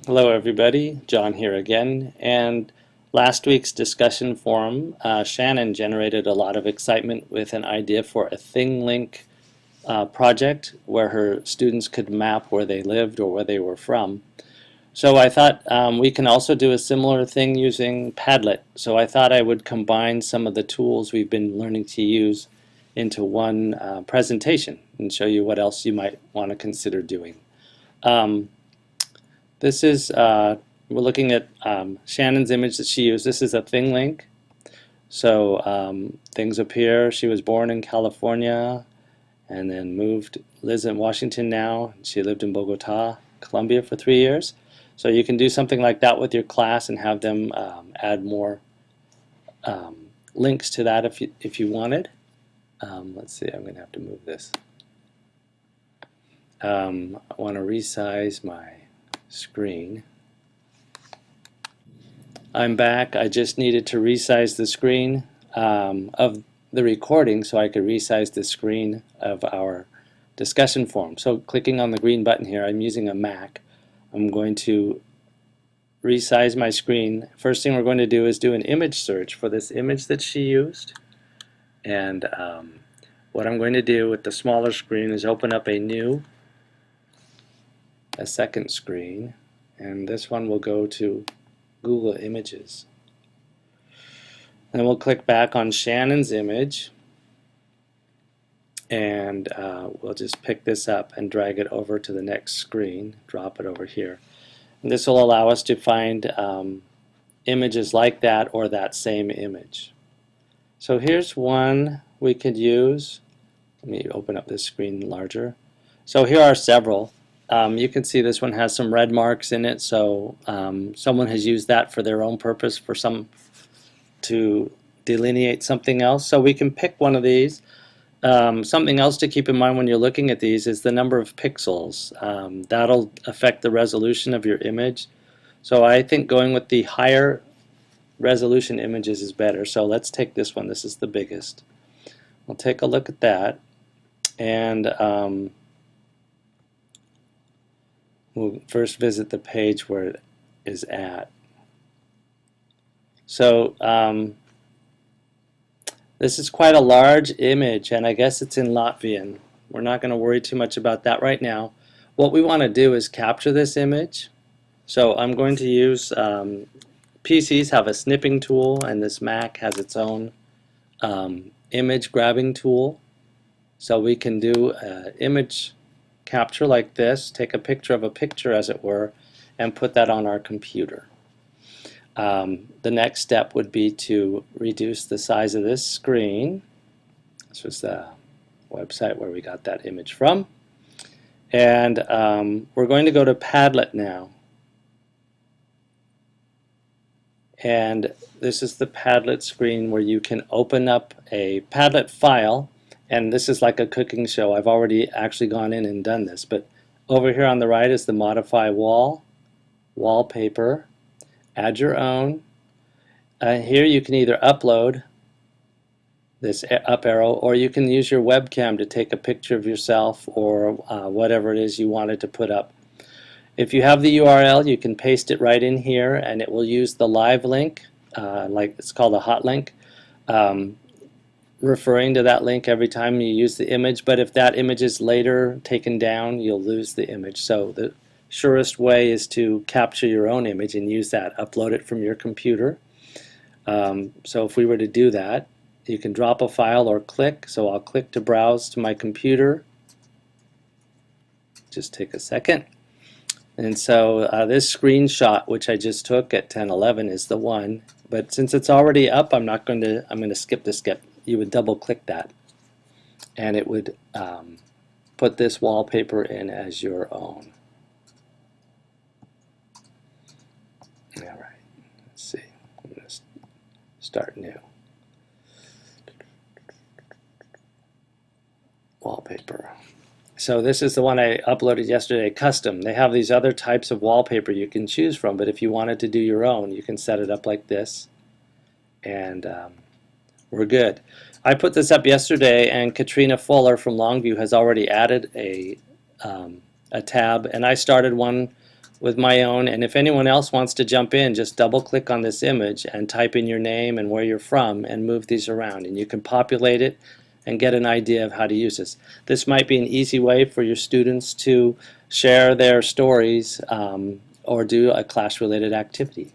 Hello everybody, John here again, and last week's discussion forum, Shannon generated a lot of excitement with an idea for a ThingLink project where her students could map where they lived or where they were from. So I thought we can also do a similar thing using Padlet. So I thought I would combine some of the tools we've been learning to use into one presentation and show you what else you might want to consider doing. Um, This is, we're looking at Shannon's image that she used. This is a thing link. So things appear. She was born in California and then moved, lives in Washington now. She lived in Bogota, Colombia for 3 years. So you can do something like that with your class and have them add more links to that if you wanted. Let's see, I'm going to have to move this. I want to resize my screen. I'm back. I just needed to resize the screen of the recording so I could resize the screen of our discussion forum. So clicking on the green button here, I'm using a Mac. I'm going to resize my screen. First thing we're going to do is do an image search for this image that she used. And what I'm going to do with the smaller screen is open up a second screen, and this one will go to Google Images. Then we'll click back on Shannon's image, and we'll just pick this up and drag it over to the next screen, drop it over here. And this will allow us to find images like that or that same image. So here's one we could use. Let me open up this screen larger. So here are several. You can see this one has some red marks in it, so someone has used that for their own purpose for to delineate something else. So we can pick one of these. Something else to keep in mind when you're looking at these is the number of pixels. That'll affect the resolution of your image. So I think going with the higher resolution images is better. So let's take this one. This is the biggest. We'll take a look at that, and we'll first visit the page where it is at. So this is quite a large image, and I guess it's in Latvian. We're not going to worry too much about that right now. What we want to do is capture this image. So I'm going to use, PCs have a snipping tool, and this Mac has its own image grabbing tool. So we can do image capture like this, take a picture of a picture as it were, and put that on our computer. The next step would be to reduce the size of this screen. This was the website where we got that image from. And we're going to go to Padlet now. And this is the Padlet screen where you can open up a Padlet file. And this is like a cooking show. I've already actually gone in and done this. But over here on the right is the Modify Wall, Wallpaper, Add Your Own. Here you can either upload this up arrow, or you can use your webcam to take a picture of yourself or whatever it is you wanted to put up. If you have the URL, you can paste it right in here, and it will use the live link, like it's called a hot link, referring to that link every time you use the image. But if that image is later taken down, you'll lose the image. So the surest way is to capture your own image and use that. Upload it from your computer. So if we were to do that, you can drop a file or click. So I'll click to browse to my computer. Just take a second. And so this screenshot, which I just took at 10:11, is the one. But since it's already up, I'm going to skip this step. You would double click that, and it would put this wallpaper in as your own. All right, let's see. I'm going to start new. Wallpaper. So this is the one I uploaded yesterday, custom. They have these other types of wallpaper you can choose from, but if you wanted to do your own, you can set it up like this, and we're good. I put this up yesterday, and Katrina Fuller from Longview has already added a tab, and I started one with my own, and if anyone else wants to jump in, just double click on this image and type in your name and where you're from and move these around, and you can populate it and get an idea of how to use this. This might be an easy way for your students to share their stories or do a class-related activity.